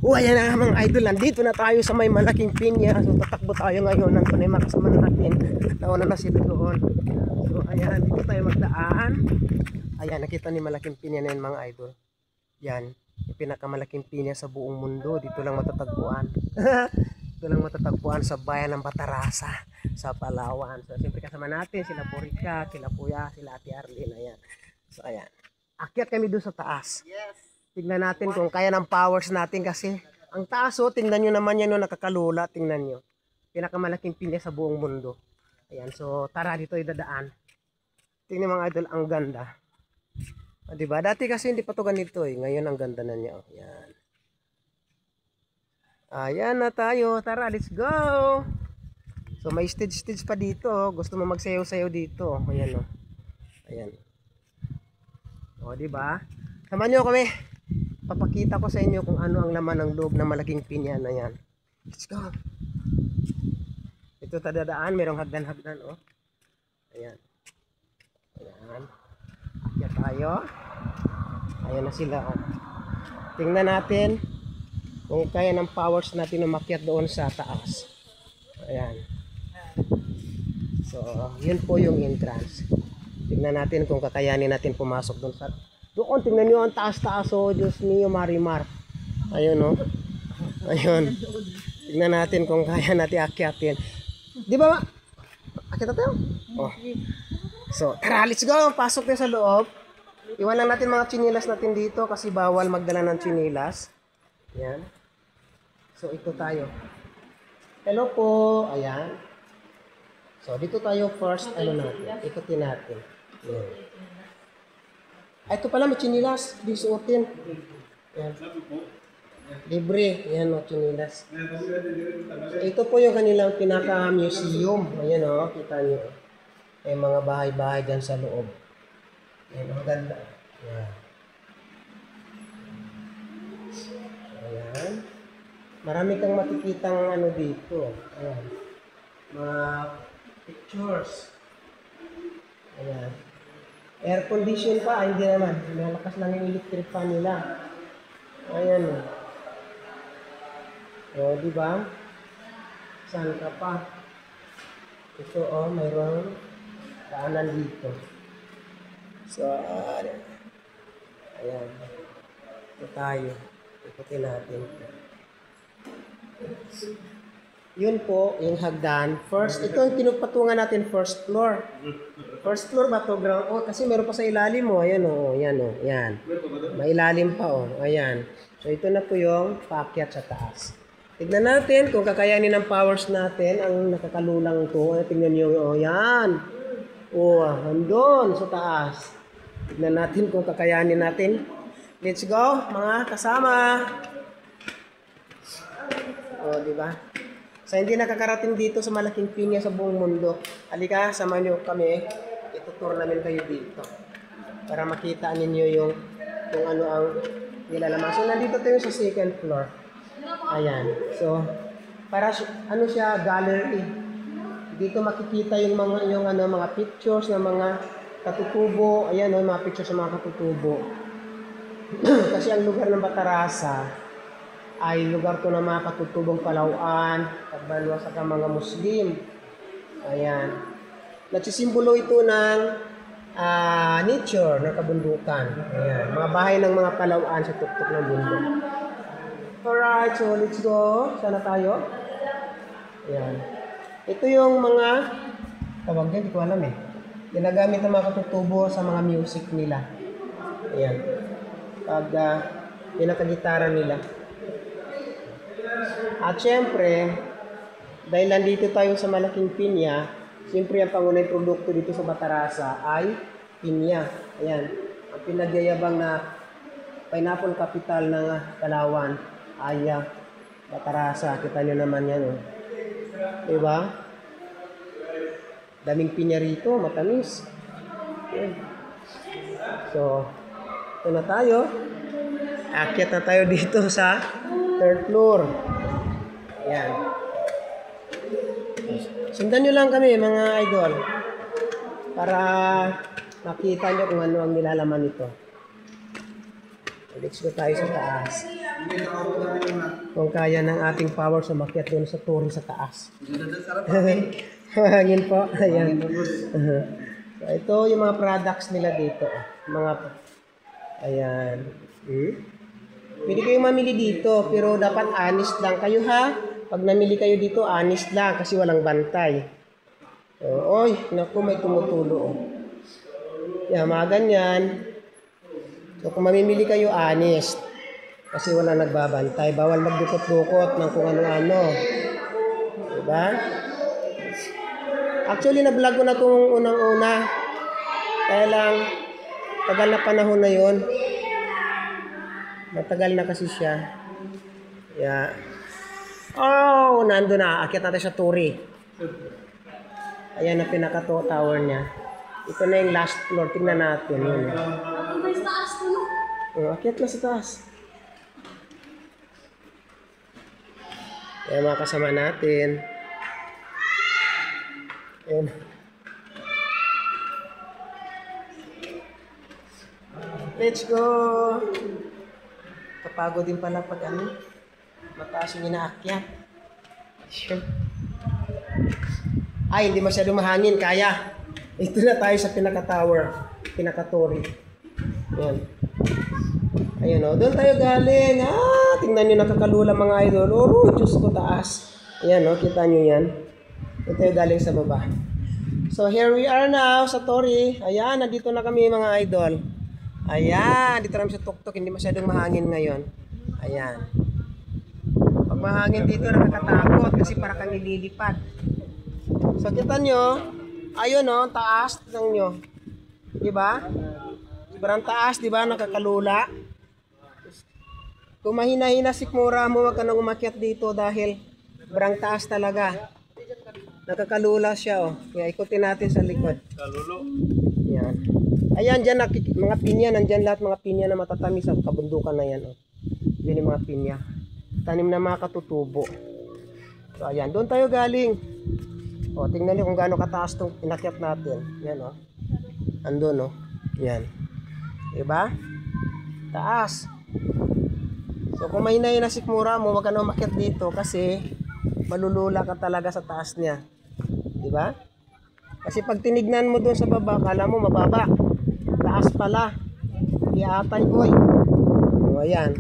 Ayan na mga idol, nandito na tayo sa may malaking pinya. So tatakbo tayo ngayon ng tunay makasama natin. Nauna na sila doon. So ayan, dito tayo magdaan. Ayan, nakita ni malaking pinya na yun mga idol. Yan, yung pinakamalaking pinya sa buong mundo. Dito lang matatagpuan. Dito lang matatagpuan sa bayan ng Batarasa, sa Palawan. So siyempre kasama natin sila Purika, sila Puya, sila Ate Arlene. Ayan. So ayan, akyat kami doon sa taas. Yes. Tingnan natin kung kaya ng powers natin kasi ang taas, oh, tingnan nyo naman yan, no, nakakalula, tingnan nyo. Pinakamalaking pinya sa buong mundo. Ayan, so tara dito idadaan. Tingnan mga idol, ang ganda. Diba? Dati kasi hindi pa to ganito eh. Ngayon ang ganda na niya. Oh. Ayan. Ayan na tayo. Tara, let's go! So may stage pa dito. Oh. Gusto mo magsayaw-sayaw dito. Ayan o. Oh. Ayan. O, diba? Samahan nyo kami. Papakita ko sa inyo kung ano ang laman ng loob ng malaking pinya na yan. Let's go! Ito tadadaan, merong hagdan-hagdan, oh. Ayan. Ayan. Akyat tayo. Ayan na sila, oh. Tingnan natin kung kaya ng powers natin umakyat doon sa taas. Ayan. So, yun po yung entrance. Tingnan natin kung kakayanin natin pumasok doon sa... Doon, tingnan nyo ang taas-taas, oh. Diyos mio, Marimar. Ayun, oh. Ayun. Tingnan natin kung kaya natin akyatin. Di ba, ma? Akyat tayo? Oh. So, tara, let's go. Pasok na sa loob. Iwan lang natin mga chinilas natin dito kasi bawal magdala ng chinilas. Ayan. So, ito tayo. Hello po. Ayan. So, dito tayo first, ano natin. Ikutin natin. Ayan. Ay, ito pala, may chinilas. Disuotin. Ayan. Libre. Ayan, o, chinilas. Ito po yung kanilang pinaka-museum. Ayan, o, kita nyo. May mga bahay-bahay dyan sa loob. Ayan, ang ganda. Ayan. Ayan. Marami kang makikitang ano dito. Ayan. Mga pictures. Ayan. Air condition pa, ay, hindi naman. Malakas lang yung electric fan nila. Ayan. O, diba? Saan ka pa? Ito, oh, mayroong daanan dito. So, ayan. Ito tayo. Ikutin natin. Yun po, yung hagdan. First, ito yung tinupatungan natin, first floor. First floor ba to? Ground? Oh, kasi meron pa sa ilalim mo. Ayan o, ayan o, ayan. May ilalim pa o, ayan. So, ito na po yung paakyat sa taas. Tignan natin kung kakayanin ng powers natin ang nakakalulang ito. Tignan nyo, o, ayan. O, andun sa taas. Tignan natin kung kakayanin natin. Let's go, mga kasama. O, diba? So, hindi nakakarating dito sa malaking pinya sa buong mundo. Halika, sama nyo kami. Itutur namin kayo dito. Para makita ninyo yung kung ano ang nilalaman. So, nandito tayo sa second floor. Ayan. So, para ano siya, gallery. Dito makikita yung mga pictures ng mga katutubo. Ayan, no, mga pictures ng mga katutubo. Kasi ang lugar ng Batarasa ay lugar to ng mga katutubong Palawan, Pagbanwa sa mga Muslim. Ayan. Nagsisimbolo ito ng nature, ng kabundukan. Ayan. Mga bahay ng mga Palawan sa tuktok ng bundok. Alright, so let's go. Sana tayo. Ayan. Ito yung mga tawag din, hindi ko alam eh. Ginagamit ng mga katutubo sa mga music nila. Ayan. Pag pinakagitara nila. At syempre, dahil nandito tayo sa malaking pinya, siyempre ang pangunahing produkto dito sa Batarasa ay pinya. Ayan. Ang pinagyayabang na pineapple capital ng Palawan ay Batarasa. Kita nyo naman yan. Oh. Diba? Daming pinya rito, matamis. Ayan. So, ito na tayo. Akyat na tayo dito sa third floor. Ayan. Sundan nyo lang kami mga idol para makita nyo kung ano ang nilalaman nito. Let's go tayo sa taas. Kung kaya ng ating power sumakyat doon sa turi sa taas. Hangin po. Ayan. So, ito yung mga products nila dito. Mga, ayan. Pwede kayong mamili dito, pero dapat honest lang kayo ha. Pag namili kayo dito, honest lang kasi walang bantay. Oy, naku, may tumutulo. Yan, mga ganyan. So, kung mamimili kayo, honest. Kasi wala nagbabantay. Bawal magdukot-dukot ng kung ano-ano. Diba? Actually, na-vlog ko na itong unang-una. Kaya lang, tagal na panahon na yon. Matagal na kasi siya. Yeah. Oh, nandun na. Akyat natin sa turi. Ayan ang pinaka-tower niya. Ito na yung last floor. Tingnan natin. Yun. Akyat na sa taas. Ayan mga kasama natin. Ayan. Let's go! Kapagod din pala pag ano, mataas yung inaakyat. Ay, hindi masyadong mahangin. Kaya. Ito na tayo sa pinaka-tower. Pinaka-tory. Ayan. Ayun o. Doon tayo galing. Tingnan nyo nakakalula mga idol. Oh, Diyos ko taas. Ayan o. Kita nyo yan. Doon tayo galing sa baba. So, here we are now sa Tory. Ayan. Nandito na kami mga idol. Ayan. Dito namin sa tuktok. Hindi masyadong mahangin ngayon. Ayan. Pag mahangin dito, nakakatakot. Kasi para kang nililipad. So, kita nyo. Ayun o. Taas. Tignan nyo. Diba? Sobrang taas. Diba? Nakakalula. Kung mahina-hina sikmura mo, wag ka nang umakyat dito dahil sobrang taas talaga. Nakakalula siya, oh. Kaya ikutin natin sa likod. Kalulo. Yan. Ayan, dyan, mga pinya. Nandyan lahat mga pinya na matatamis sa kabundukan na yan, oh. Yan yung mga pinya. Tanim na mga katutubo. So, ayan. Doon tayo galing. O, tingnan niyo kung gaano kataas itong inakyat natin. Yan, oh. Andun, oh. Yan. Diba? Taas. So kung may sikmura mo, wag ka na umakyat dito kasi malulula ka talaga sa taas niya. Diba? Kasi pag tinignan mo doon sa baba, kala mo mababa. Taas pala. Iatay boy. O ayan.